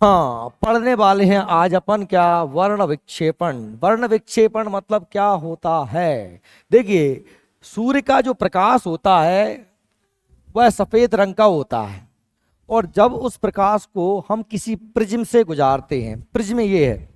हाँ, पढ़ने वाले हैं आज अपन क्या, वर्ण विक्षेपण। वर्ण विक्षेपण मतलब क्या होता है? देखिए, सूर्य का जो प्रकाश होता है वह सफेद रंग का होता है, और जब उस प्रकाश को हम किसी प्रिज्म से गुजारते हैं, प्रिज्म ये है,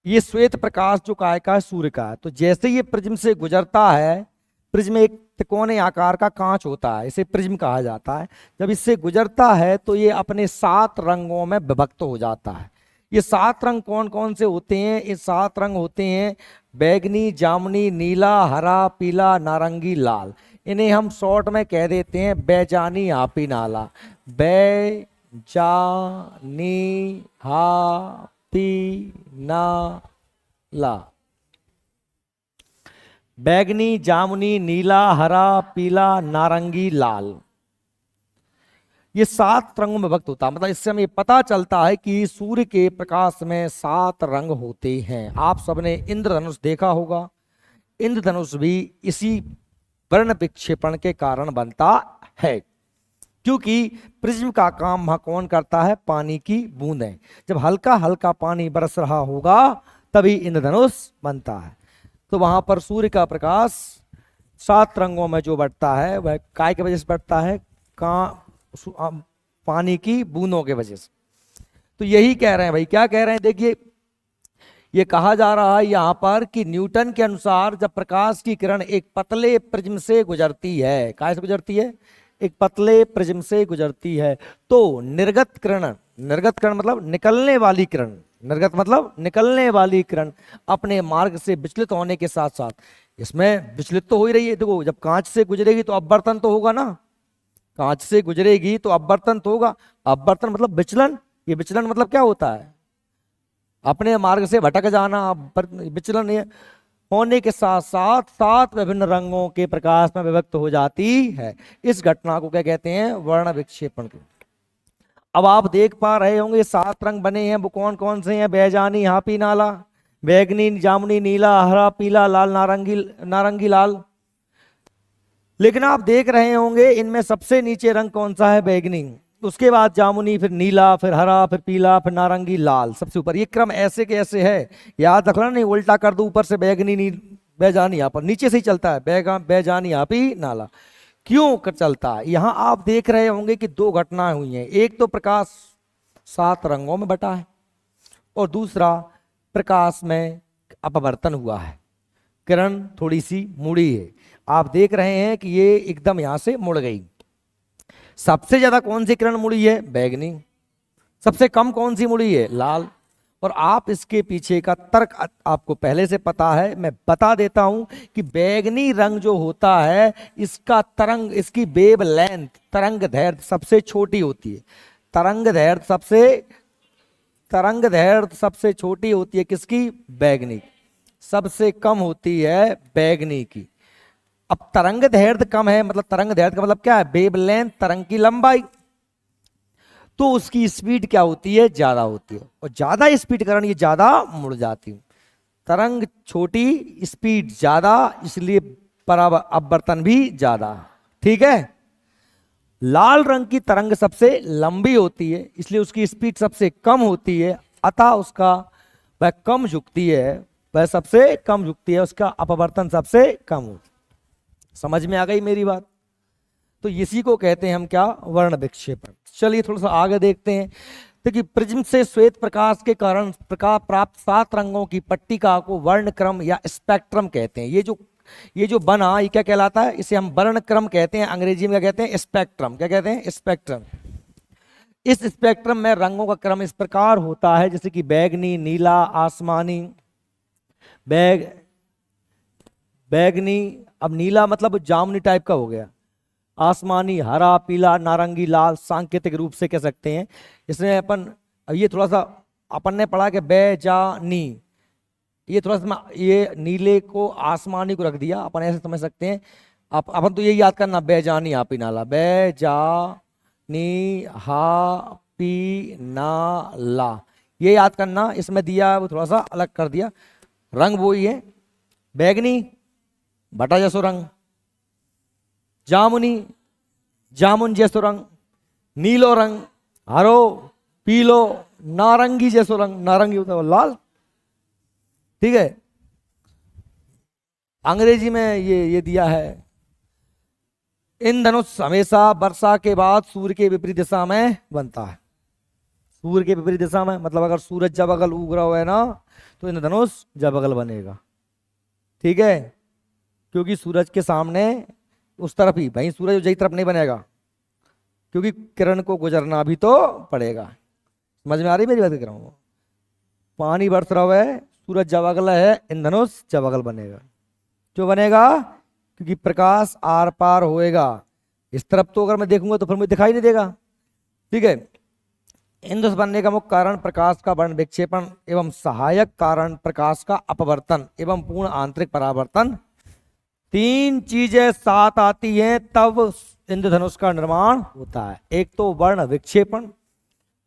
ये श्वेत प्रकाश जो काय का है, सूर्य का है, तो जैसे ये प्रिज्म से गुजरता है, प्रिज्म एक त्रिकोणीय आकार का कांच होता है, इसे प्रिज्म कहा जाता है। जब इससे गुजरता है तो ये अपने 7 रंगों में विभक्त हो जाता है। ये 7 रंग कौन कौन से होते हैं? ये 7 रंग होते हैं बैगनी, जामुनी, नीला, हरा, पीला, नारंगी, लाल। इन्हें हम शॉर्ट में कह देते हैं बैजानी आपी नाला। बैजानी हापी नाला। बैगनी, जामुनी, नीला, हरा, पीला, नारंगी, लाल, ये 7 रंगों में व्यक्त होता है। मतलब इससे हमें पता चलता है कि सूर्य के प्रकाश में 7 रंग होते हैं। आप सबने इंद्रधनुष देखा होगा, इंद्रधनुष भी इसी वर्ण विक्षेपण के कारण बनता है, क्योंकि प्रिज्म का काम वहां कौन करता है? पानी की बूंदें। जब हल्का हल्का पानी बरस रहा होगा तभी इंद्रधनुष बनता है। तो वहां पर सूर्य का प्रकाश 7 रंगों में जो बढ़ता है वह काय की वजह से बढ़ता है? पानी की बूंदों के वजह से। तो यही कह रहे हैं भाई, क्या कह रहे हैं? देखिए, ये कहा जा रहा है यहां पर कि न्यूटन के अनुसार जब प्रकाश की किरण एक पतले प्रिज्म से गुजरती है, काय से गुजरती है? एक पतले प्रिज्म से गुजरती है, तो निर्गत किरण, निर्गत किरण मतलब निकलने वाली किरण, निर्गत मतलब निकलने वाली किरण अपने मार्ग से विचलित होने के साथ साथ इसमें विचलित तो हो ही रही है। देखो, जब कांच से गुजरेगी तो अपवर्तन तो होगा ना, कांच से गुजरेगी तो अपवर्तन तो होगा। अपवर्तन मतलब विचलन। ये विचलन मतलब क्या होता है? अपने मार्ग से भटक जाना। विचलन होने के साथ साथ 7 विभिन्न रंगों के प्रकाश में विभक्त हो जाती है। इस घटना को क्या कहते हैं? वर्ण विक्षेपण। अब आप देख पा रहे होंगे 7 रंग बने हैं, वो कौन कौन से हैं? बैजानी, हापी नाला, बैगनी, जामुनी, नीला, हरा, पीला, लाल, नारंगी, नारंगी, लाल। लेकिन आप देख रहे होंगे इनमें सबसे नीचे रंग कौन सा है? बैगनी, उसके बाद जामुनी, फिर नीला, फिर हरा, फिर पीला, फिर नारंगी, लाल सबसे ऊपर। ये क्रम ऐसे के ऐसे है, याद रखना नहीं उल्टा कर दो, ऊपर से बैगनी, बैजानी, यहाँ पर नीचे से ही चलता है बैजानी, यहाँ पे नाला। क्यों कर चलता है? यहां आप देख रहे होंगे कि 2 घटनाएं हुई हैं। एक तो प्रकाश 7 रंगों में बटा है, और दूसरा प्रकाश में अपवर्तन हुआ है, किरण थोड़ी सी मुड़ी है। आप देख रहे हैं कि ये एकदम यहां से मुड़ गई। सबसे ज्यादा कौन सी किरण मुड़ी है? बैगनी। सबसे कम कौन सी मुड़ी है? लाल। और आप इसके पीछे का तर्क आपको पहले से पता है, मैं बता देता हूं कि बैगनी रंग जो होता है इसका तरंग, इसकी वेव लेंथ, तरंग दैर्घ्य सबसे छोटी होती है। तरंग दैर्घ्य सबसे छोटी होती है किसकी? बैगनी। सबसे कम होती है बैगनी की। अब तरंग दैर्घ्य कम है, मतलब तरंग दैर्घ्य का मतलब क्या है? वेव लेंथ, तरंग की लंबाई। तो उसकी स्पीड क्या होती है? ज्यादा होती है, और ज्यादा स्पीड के कारण ये ज्यादा मुड़ जाती है। तरंग छोटी, स्पीड ज्यादा, इसलिए अपवर्तन भी ज्यादा। ठीक है। लाल रंग की तरंग सबसे लंबी होती है, इसलिए उसकी स्पीड सबसे कम होती है, अतः उसका वह कम झुकती है, वह सबसे कम झुकती है, उसका अपवर्तन सबसे कम होता है। समझ में आ गई मेरी बात? तो इसी को कहते हैं हम क्या? वर्ण विक्षेपण। चलिए थोड़ा सा आगे देखते हैं। देखिए, प्रिज्म से श्वेत प्रकाश के कारण प्रकाश प्राप्त 7 रंगों की पट्टिका को वर्णक्रम या स्पेक्ट्रम कहते हैं। ये जो बना, ये क्या कहलाता है? इसे हम वर्णक्रम कहते हैं, अंग्रेजी में क्या कहते हैं? स्पेक्ट्रम। क्या कहते हैं? स्पेक्ट्रम। इस स्पेक्ट्रम में रंगों का क्रम इस प्रकार होता है, जैसे कि बैगनी, नीला, आसमानी, बैगनी, अब नीला मतलब जामुनी टाइप का हो गया, आसमानी, हरा, पीला, नारंगी, लाल सांकेतिक रूप से कह सकते हैं। इसमें अपन, अब ये थोड़ा सा अपन ने पढ़ा कि बैजानी, ये थोड़ा सा ये नीले को आसमानी को रख दिया, अपन ऐसे समझ सकते हैं। अपन तो यही याद करना, बैजानी हापी नाला, बैजानी हापी नाला, ये याद करना। इसमें दिया वो थोड़ा सा अलग कर दिया, रंग वो ही है। बैगनी बटा जैसो रंग, जामुनी जामुन जैसो रंग, नीलो रंग, हरो पीलो, नारंगी जैसो रंग, नारंगी होता है लाल, ठीक है। अंग्रेजी में ये दिया है, इंद्रधनुष हमेशा वर्षा के बाद सूर्य के विपरीत दिशा में बनता है। सूर्य के विपरीत दिशा में मतलब अगर सूरज जब अगल उग रहा है ना तो इंद्रधनुष जब अगल बनेगा, ठीक है, क्योंकि सूरज के सामने उस तरफ ही, भाई सूरज उस तरफ नहीं बनेगा, क्योंकि किरण को गुजरना भी तो पड़ेगा। समझ में आ रही मेरी बात कर रहा हूँ? पानी बरस रहा है, सूरज जब अगल है, इंद्रधनुष जब अगल बनेगा। क्यों बनेगा? क्योंकि प्रकाश आर पार होएगा। इस तरफ तो अगर मैं देखूंगा तो फिर मुझे दिखाई नहीं देगा, ठीक है। इंद्रधनुष बनने का मुख्य कारण प्रकाश का वर्ण विक्षेपण एवं सहायक कारण प्रकाश का अपवर्तन एवं पूर्ण आंतरिक परावर्तन। तीन चीजें साथ आती हैं तब इंद्रधनुष का निर्माण होता है। एक तो वर्ण विक्षेपण,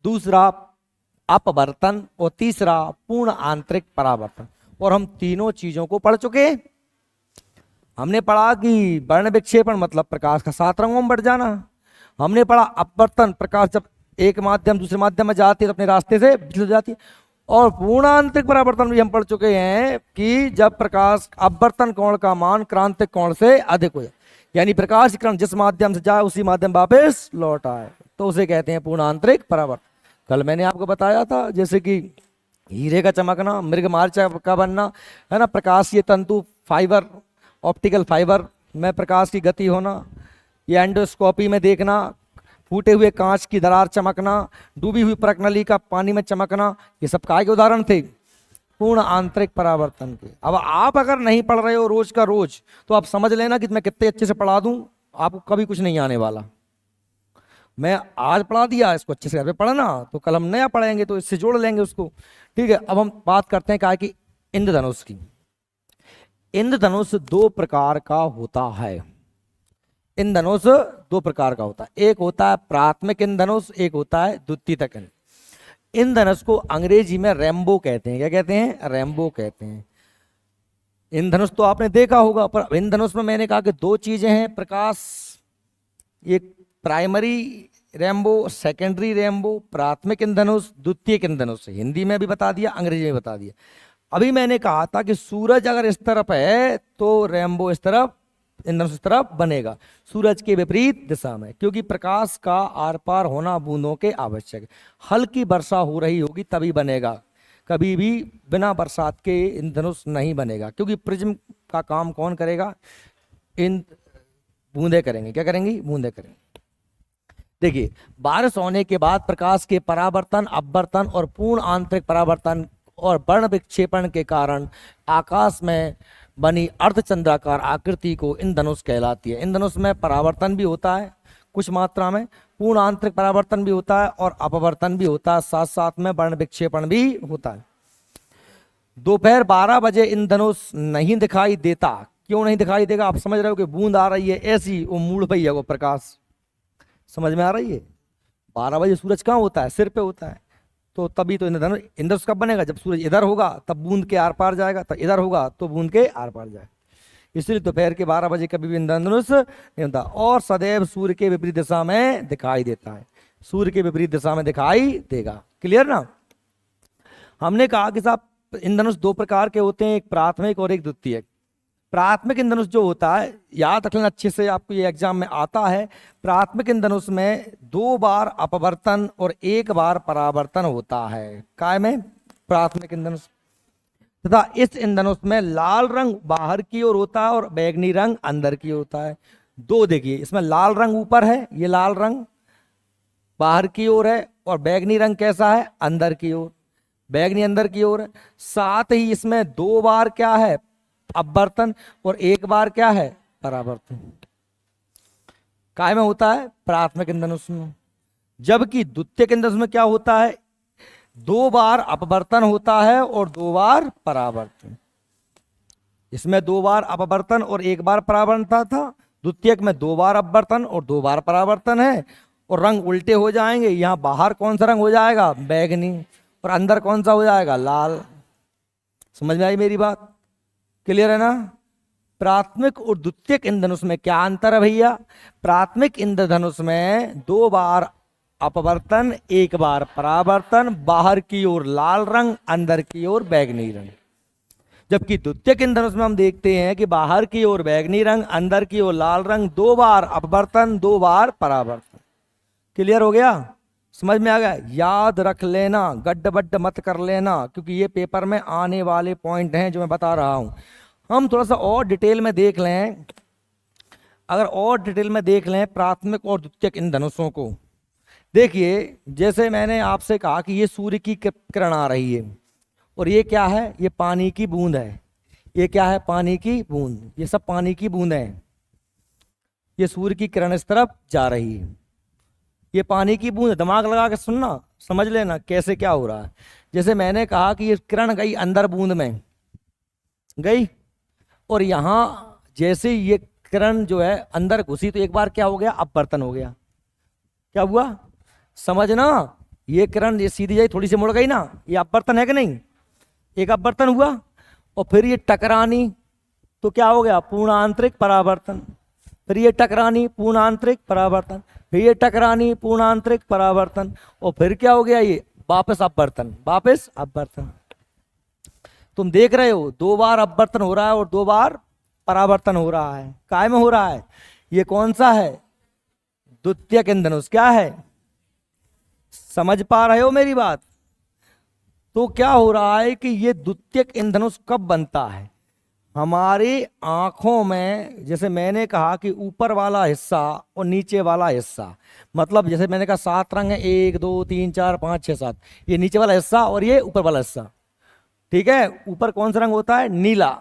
दूसरा अपवर्तन और तीसरा पूर्ण आंतरिक परावर्तन। और हम तीनों चीजों को पढ़ चुके। हमने पढ़ा कि वर्ण विक्षेपण मतलब प्रकाश का 7 रंगों में बढ़ जाना। हमने पढ़ा अपवर्तन, प्रकाश जब एक माध्यम दूसरे माध्यम में जाती है तो अपने रास्ते से विचलित हो जाती है। और पूर्ण आंतरिक परावर्तन भी हम पढ़ चुके हैं कि जब प्रकाश अपवर्तन कोण का मान क्रांतिक कोण से अधिक हो जाए, यानी प्रकाश की किरण जिस माध्यम से जाए उसी माध्यम वापस लौट आए, तो उसे कहते हैं पूर्ण आंतरिक परावर्तन। कल मैंने आपको बताया था जैसे कि हीरे का चमकना, मृगमार्च का बनना, है ना, प्रकाशीय तंतु फाइबर, ऑप्टिकल फाइबर में प्रकाश की गति होना, ये एंडोस्कोपी में देखना, फूटे हुए कांच की दरार चमकना, डूबी हुई प्रकनली का पानी में चमकना, ये सब काय के उदाहरण थे? पूर्ण आंतरिक परावर्तन के। अब आप अगर नहीं पढ़ रहे हो रोज का रोज तो आप समझ लेना कि मैं कितने अच्छे से पढ़ा दूं, आपको कभी कुछ नहीं आने वाला। मैं आज पढ़ा दिया, इसको अच्छे से घर पे पढ़ना, तो कल हम नया पढ़ेंगे तो इससे जोड़ लेंगे उसको, ठीक है। अब हम बात करते हैं क्या कि इंद्रधनुष की। इंद्रधनुष 2 प्रकार का होता है। इंद्रधनुष 2 प्रकार का होता है, एक होता है प्राथमिक इंद्रधनुष, एक होता है द्वितीयक। इंद्रधनुष को अंग्रेजी में रेम्बो कहते हैं। क्या कहते हैं? रेम्बो कहते हैं। इंद्रधनुष तो आपने देखा होगा, पर इंद्रधनुष में मैंने कहा कि 2 चीजें हैं प्रकाश, एक प्राइमरी रेम्बो, सेकेंडरी रेम्बो, प्राथमिक इंद्रधनुष, द्वितीयक इंद्रधनुष। हिंदी में भी बता दिया, अंग्रेजी में बता दिया। अभी मैंने कहा था कि सूरज अगर इस तरफ है तो रेम्बो इस तरफ, इंद्रधनुष इस तरफ बनेगा, सूरज के विपरीत दिशा में, क्योंकि प्रकाश का आर पार होना बूंदों के आवश्यक है। हल्की वर्षा हो रही होगी तभी बनेगा, कभी भी बिना बरसात के इंद्रधनुष नहीं बनेगा, क्योंकि प्रिज्म का काम कौन करेगा? इन बूंदे करेंगे। क्या करेंगी? बूंदे करेंगे। देखिए, बारिश होने के बाद प्रकाश के परावर्तन, अपवर्तन और पूर्ण आंतरिक परावर्तन और वर्ण विक्षेपण के कारण आकाश में बनी अर्धचंद्राकार आकृति को इंद्रधनुष कहलाती है। इंद्रधनुष में परावर्तन भी होता है कुछ मात्रा में, पूर्ण आंतरिक परावर्तन भी होता है और अपवर्तन भी होता है, साथ साथ में वर्ण विक्षेपण भी होता है। दोपहर 12 बजे इंद्रधनुष नहीं दिखाई देता। क्यों नहीं दिखाई देगा? आप समझ रहे हो कि बूंद आ रही है ऐसी, वो मूड पे ही है वो प्रकाश। समझ में आ रही है? 12 बजे सूरज कहाँ होता है? सिर पे होता है, तो तभी तो इंद्रधनुष कब बनेगा? जब सूरज इधर होगा तब बूंद के आर पार जाएगा, तब इधर होगा तो बूंद के आर पार जाएगा। इसलिए दोपहर के 12 बजे कभी भी इंद्रधनुष नहीं होता, और सदैव सूर्य के विपरीत दिशा में दिखाई देता है। सूर्य के विपरीत दिशा में दिखाई देगा। क्लियर ना? हमने कहा कि साहब इंद्रधनुष 2 प्रकार के होते हैं, एक प्राथमिक और एक द्वितीयक। प्राथमिक इंद्रधनुष जो होता है, याद रख लेना अच्छे से, आपको ये एग्जाम में आता है। प्राथमिक इंद्रधनुष में 2 बार अपवर्तन और 1 बार परावर्तन होता है। काय में? प्राथमिक इंद्रधनुष। तथा इस इंद्रधनुष में लाल रंग बाहर की ओर होता है और बैगनी रंग अंदर की ओर होता है। 2 देखिए, इसमें लाल रंग ऊपर है, ये लाल रंग बाहर की ओर है, और बैगनी रंग कैसा है? अंदर की ओर, बैगनी अंदर की ओर है। साथ ही इसमें 2 बार क्या है? अपवर्तन, और 1 बार क्या है? परावर्तन। काय में होता है? प्राथमिक इंद्रधनुष में। जबकि द्वितीयक इंद्रधनुष में क्या होता है? 2 बार अपवर्तन होता है और 2 बार परावर्तन। इसमें 2 बार अपवर्तन और 1 बार परावर्तन था। द्वितीयक में 2 बार अपवर्तन और 2 बार परावर्तन है, और रंग उल्टे हो जाएंगे। यहां बाहर कौन सा रंग हो जाएगा? बैगनी, और अंदर कौन सा हो जाएगा? लाल। समझ में आई मेरी बात? क्लियर है ना? प्राथमिक और द्वितीयक इंद्रधनुष में क्या अंतर है भैया? प्राथमिक इंद्रधनुष में 2 बार अपवर्तन, एक बार परावर्तन, बाहर की ओर लाल रंग, अंदर की ओर बैंगनी रंग। जबकि द्वितीयक इंधनुष में हम देखते हैं कि बाहर की ओर बैंगनी रंग, अंदर की ओर लाल रंग, 2 बार अपवर्तन, 2 बार परावर्तन। क्लियर हो गया? समझ में आ गया? याद रख लेना, गड्ढ बड्ड मत कर लेना, क्योंकि ये पेपर में आने वाले पॉइंट हैं जो मैं बता रहा हूं। हम थोड़ा सा और डिटेल में देख लें, अगर और डिटेल में देख लें प्राथमिक और द्वितीयक इंधनुषों को। देखिए, जैसे मैंने आपसे कहा कि ये सूर्य की किरण आ रही है, और ये क्या है? ये पानी की बूंद है। ये क्या है? पानी की बूंद। ये सब पानी की बूंद है। ये सूर्य की किरण इस तरफ जा रही है, ये पानी की बूंद। दिमाग लगा के सुनना, समझ लेना कैसे क्या हो रहा है। जैसे मैंने कहा कि ये किरण गई अंदर बूंद में गई, और यहां जैसे ये किरण जो है अंदर घुसी तो एक बार क्या हो गया? अपवर्तन हो गया। क्या हुआ? समझना, ये किरण ये सीधी जाई थोड़ी सी मुड़ गई ना, ये अपवर्तन है कि नहीं? एक अपवर्तन हुआ, और फिर ये टकरानी तो क्या हो गया? पूर्ण आंतरिक परावर्तन। फिर ये टकरानी, पूर्ण आंतरिक परावर्तन, फिर ये टकरानी, पूर्ण आंतरिक परावर्तन, और फिर क्या हो गया? ये वापस अपवर्तन, वापस अपवर्तन। तुम देख रहे हो 2 बार अपवर्तन हो रहा है और 2 बार परावर्तन हो रहा है। काय में हो रहा है? ये कौन सा है? द्वितीयक इंधनुष। क्या है? समझ पा रहे हो मेरी बात? तो क्या हो रहा है कि ये द्वितीयक इंधनुष कब बनता है? हमारी आंखों में, जैसे मैंने कहा कि ऊपर वाला हिस्सा और नीचे वाला हिस्सा, मतलब जैसे मैंने कहा 7 रंग है, 1 2 3 4 5 6 7, ये नीचे वाला हिस्सा और ये ऊपर वाला हिस्सा। ठीक है? ऊपर कौन सा रंग होता है? नीला।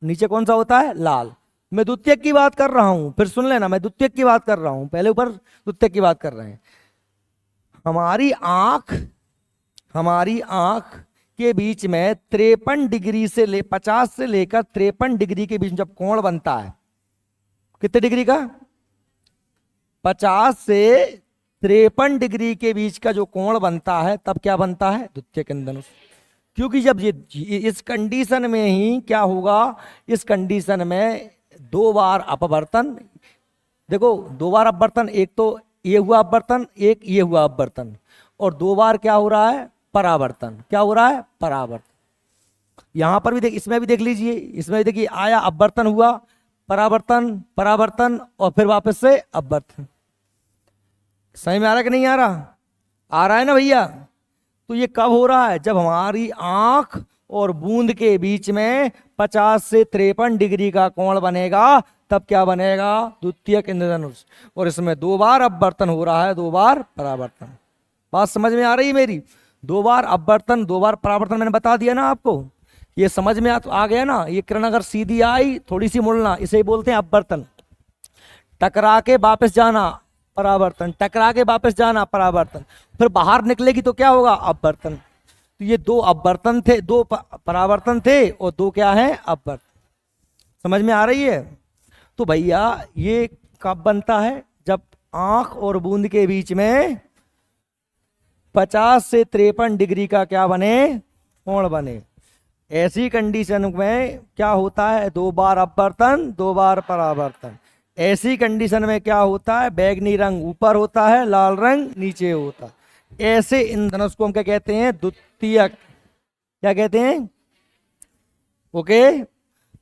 नीचे कौन सा होता है? लाल। मैं द्वितीयक की बात कर रहा हूं, फिर सुन लेना, मैं द्वितीयक की बात कर रहा हूं, पहले ऊपर द्वितीयक की बात कर रहे हैं। हमारी आंख के बीच में 53 डिग्री से 50 से लेकर 53 डिग्री के बीच जब कोण बनता है, कितने डिग्री का? 50 से 53 डिग्री के बीच का जो कोण बनता है, तब क्या बनता है? द्वितीयक इंधनुष। क्योंकि जब ये इस कंडीशन में ही क्या होगा? इस कंडीशन में 2 बार अपवर्तन। देखो 2 बार अपवर्तन, एक तो ये हुआ अपवर्तन, एक ये हुआ अपवर्तन, और 2 बार क्या हो रहा है? परावर्तन। क्या हो रहा है? परावर्तन। यहां पर भी देख, इसमें भी देख लीजिए, इसमें भी देखिए, आया अपवर्तन हुआ, परावर्तन, परावर्तन, और फिर वापस से अपवर्तन। समझ में आ रहा है कि नहीं आ रहा? आ रहा है ना भैया? तो ये कब हो रहा है? जब हमारी आंख और बूंद के बीच में 50 से 53 डिग्री का कोण बनेगा, तब क्या बनेगा? द्वितीयक इंद्रधनुष। और इसमें 2 बार अपवर्तन हो रहा है, 2 बार परावर्तन। बात समझ में आ रही है मेरी? 2 बार अपवर्तन, 2 बार परावर्तन, मैंने बता दिया ना आपको। ये समझ में आ गया ना? ये किरण अगर सीधी आई, थोड़ी सी मुड़ना, इसे बोलते हैं अपवर्तन। टकरा के वापस जाना, परावर्तन। टकरा के वापस जाना, परावर्तन। फिर बाहर निकलेगी तो क्या होगा? अपवर्तन। तो ये 2 अपवर्तन थे, 2 परावर्तन थे, और 2 क्या है? अपवर्तन। समझ में आ रही है? तो भैया ये कब बनता है? जब आंख और बूंद के बीच में 50 से 53 डिग्री का क्या बने? कोण बने। ऐसी कंडीशन में क्या होता है? 2 बार अपवर्तन, 2 बार परावर्तन। ऐसी कंडीशन में क्या होता है? बैगनी रंग ऊपर होता है, लाल रंग नीचे होता है। ऐसे इंधनुष को हम क्या कहते हैं? द्वितीयक। क्या कहते हैं? ओके,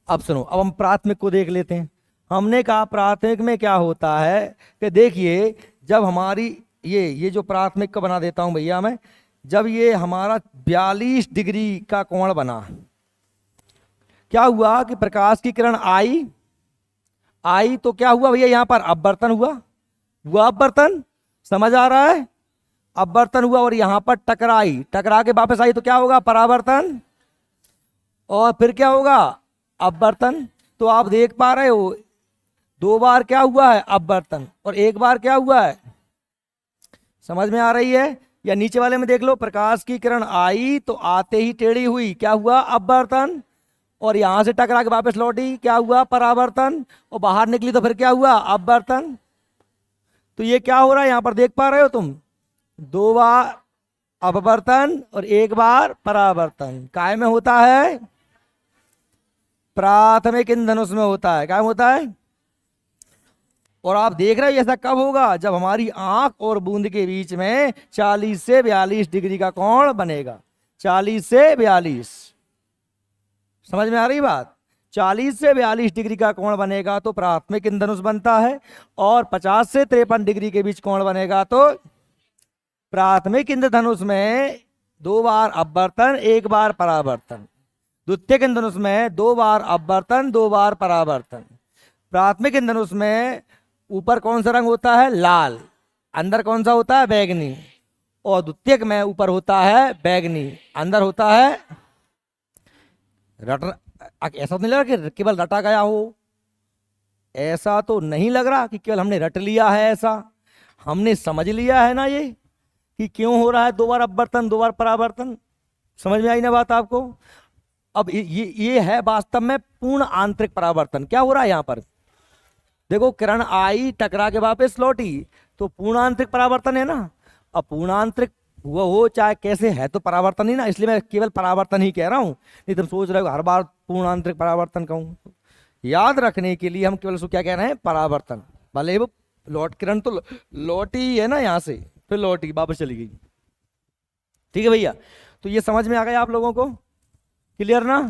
अब सुनो, अब हम प्राथमिक को देख लेते हैं। हमने कहा प्राथमिक में क्या होता है कि देखिए, जब हमारी ये जो प्राथमिक का बना देता हूं भैया मैं, जब ये हमारा 42 डिग्री का कोण बना, क्या हुआ कि प्रकाश की किरण आई तो क्या हुआ भैया? यहां पर अपवर्तन हुआ अपवर्तन। समझ आ रहा है? अपवर्तन हुआ, और यहां पर टकरा के वापस आई तो क्या होगा? परावर्तन। और फिर क्या होगा? अपवर्तन। तो आप देख पा रहे हो 2 बार क्या हुआ है? अपवर्तन, और 1 बार क्या हुआ है? समझ में आ रही है? या नीचे वाले में देख लो, प्रकाश की किरण आई तो आते ही टेढ़ी हुई, क्या हुआ? अपवर्तन। और यहां से टकरा के वापस लौटी, क्या हुआ? परावर्तन। और बाहर निकली तो फिर क्या हुआ? अपवर्तन। तो ये क्या हो रहा है यहां पर? देख पा रहे हो तुम? 2 बार अपवर्तन और 1 बार परावर्तन। काय में होता है? प्राथमिक इंधनुष में होता है। क्या होता है? और आप देख रहे हो ऐसा कब होगा, जब हमारी आंख और बूंद के बीच में 40 से 42 डिग्री का कोण बनेगा। 40 से 42, समझ में आ रही बात? 40 से 42 डिग्री का कोण बनेगा तो प्राथमिक इंद्रधनुष बनता है, और 50 से 53 डिग्री के बीच कोण बनेगा तो प्राथमिक इंद्रधनुष में 2 बार अपवर्तन 1 बार परावर्तन, द्वितीयक इंद्रधनुष में 2 बार अपवर्तन 2 बार परावर्तन। प्राथमिक इंद्रधनुष में ऊपर कौन सा रंग होता है? लाल, अंदर कौन सा होता है? बैगनी, और द्वितीयक में ऊपर होता है बैगनी, अंदर होता है रट। ऐसा तो नहीं लग रहा कि केवल रटा गया हो, ऐसा तो नहीं लग रहा कि केवल हमने रट लिया है, ऐसा हमने समझ लिया है ना ये कि क्यों हो रहा है 2 बार अपवर्तन 2 बार परावर्तन। समझ में आई ना बात आपको? अब ये है वास्तव में पूर्ण आंतरिक परावर्तन। क्या हो रहा है यहाँ पर? देखो किरण आई, टकरा के वापस लौटी, तो पूर्ण आंतरिक परावर्तन है ना। अब पूर्ण आंतरिक हुआ हो चाहे कैसे है तो परावर्तन ही ना, इसलिए मैं केवल परावर्तन ही कह रहा हूं, नहीं तुम सोच रहे हो हर बार पूर्ण आंतरिक परावर्तन कहूं। याद रखने के लिए हम केवल उसको क्या कह रहे हैं? परावर्तन। भले वो लौट, किरण तो लौटी है ना यहाँ से, फिर लौटी वापस चली गई। ठीक है भैया, तो ये समझ में आ गया आप लोगों को? क्लियर ना?